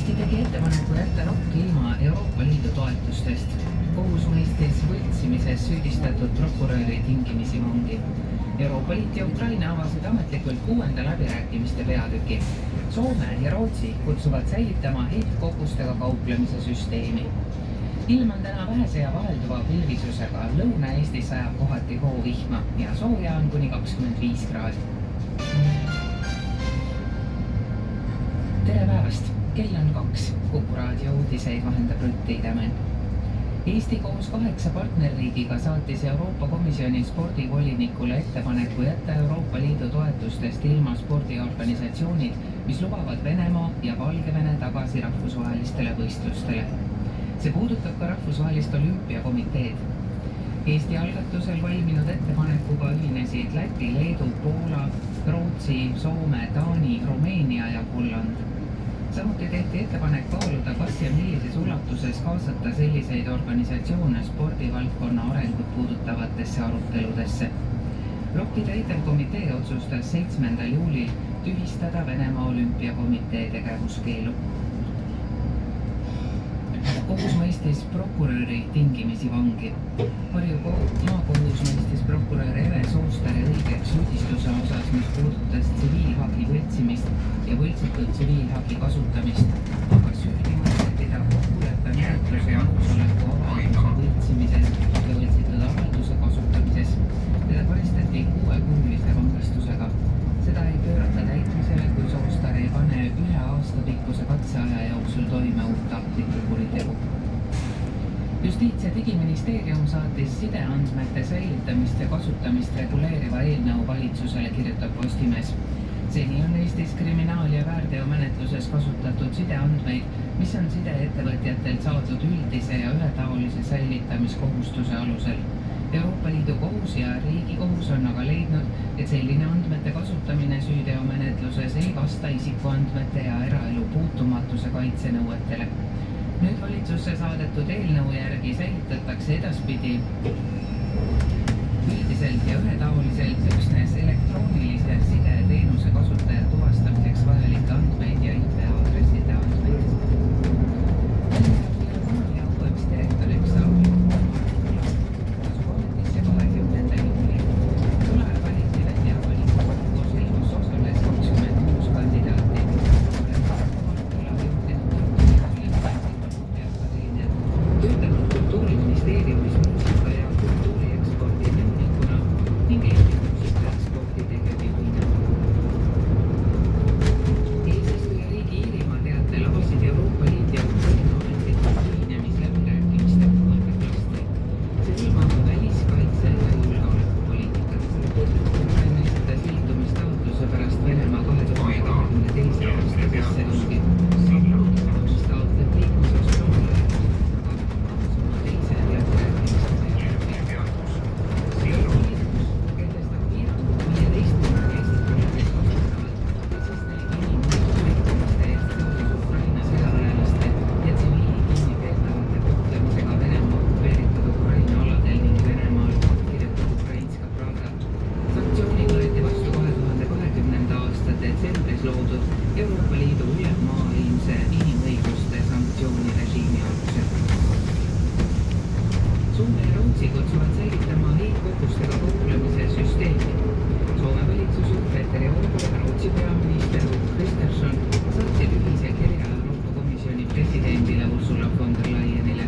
Eesti tegi ettepaneku jätta ROK ilma Euroopa Liidu toetustest. Kohus mõistis võltsimises süüdistatud prokuröri tingimisi vangi. Euroopa Liit ja Ukraina avasid ametlikult 6. läbirääkimiste peatüki. Soome ja Rootsi kutsuvad säilitama heitkogustega kauplemise süsteemi. Ilm on täna vähese ja vahelduva pilvisusega. Lõuna-Eestis sajab kohati hoovihma ja sooja on kuni 25 kraadi. Tere päevast! Kell on 2. Kuku raadio uudiseid vahendab Rutt Tiidemann. Eesti koos 8 partnerriigiga saatis Euroopa Komisjoni spordivolinikule ettepaneku jätta Euroopa Liidu toetustest ilma spordiorganisatsioonid, mis lubavad Venemaa ja Valgevene tagasi rahvusvahelistele võistlustele. See puudutab ka Rahvusvahelist Olümpiakomiteed. Eesti algatusel valminud ettepanekuga ühinesid Läti, Leedu, Poola, Rootsi, Soome, Taani, Rumeenia ja Holland. Samuti tehti ettepanek kaaluda, kas ja millises ulatuses kaasata selliseid organisatsioone spordivaldkonna arengut puudutavatesse aruteludesse. ROK-i täitevkomitee otsustas 7. juulil tühistada Venemaa Olümpiakomitee tegevuskeelu. Kohus mõistis prokuröri tingimisi vangi. Harju maakohus mõistis prokurör Eve Soosteri õigeks süüdistuse osas, mis puudutas tsiviilhagi võltsimist ja võltsitud tsiviilhagi kasutamist, aga süüdi mõisteti ta kokkuleppe menetluse nõusoleku avalduse võltsimises ja võltsitud avalduse kasutamises. Teda karistati 6-kuulise vangistusega. Seda ei pöörata täitmisele, kui Soostar ei pane 1 aasta pikkuse katseaja jooksul toime uut tahtlikku kuritegu. Justiits- ja Digiministeerium saatis sideandmete säilitamist ja kasutamist reguleeriva eelnõu valitsusele, kirjutab Postimees. Seni on Eestis kriminaal- ja väärteomenetluses kasutatud sideandmeid, mis on sideettevõtjatelt saadud üldise ja ühetaolise säilitamiskohustuse alusel. Euroopa Liidu kohus ja Riigikohus on aga leidnud, et selline andmete kasutamine süüteomenetluses ei vasta isikuandmete ja eraelu puutumatuse kaitsenõuetele. Nüüd valitsusse saadetud eelnõu järgi säilitatakse edaspidi üldiselt ja ühetaoliselt üksnes elektroonilise sideteenuse kasutaja tuvastamiseks vajalikke andmeid ja IP-aadresside andmeid. Direktoriks saab Euroopa Liidu ülemaailmse inimõiguste sanktsioonirežiimi alusel. Soome ja Rootsi kutsuvad säilitama heitkogustega kauplemise süsteemi. Soome valitsusjuht Petteri Orpo ja Rootsi peaminister Ulf Kristersson saatsid ühise kirja Euroopa Komisjoni presidendile Ursula von der Leyenile.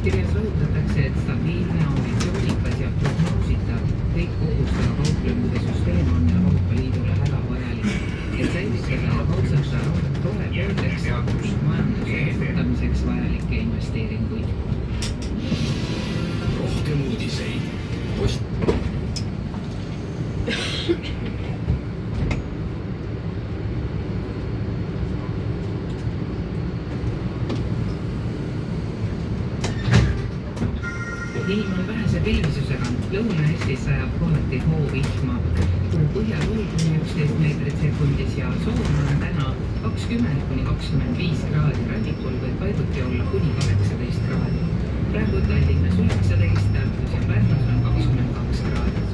Kirjas rõhutatakse, et stabiilne, ambitsioonikas ja prognoositav heitkogustega kauplemise süsteem on Euroopa Liidule hädavajalik, et säilitada ja kaasata rohepöördeks ning majanduse kasutamiseks vajalikke investeeringuid. Rohkem uudiseid. Ilm on vähese pilvisusega. Lõuna-Eestis sajab kohati hoovihma. Põhjal kuni 11 meetrit sekundis ja soov on täna 20–25 kraadi. Rannikul võib paiguti olla kuni 18 kraadi. Praegu Tallinnas 19, Tartus ja Pärnus on 22 kraadi.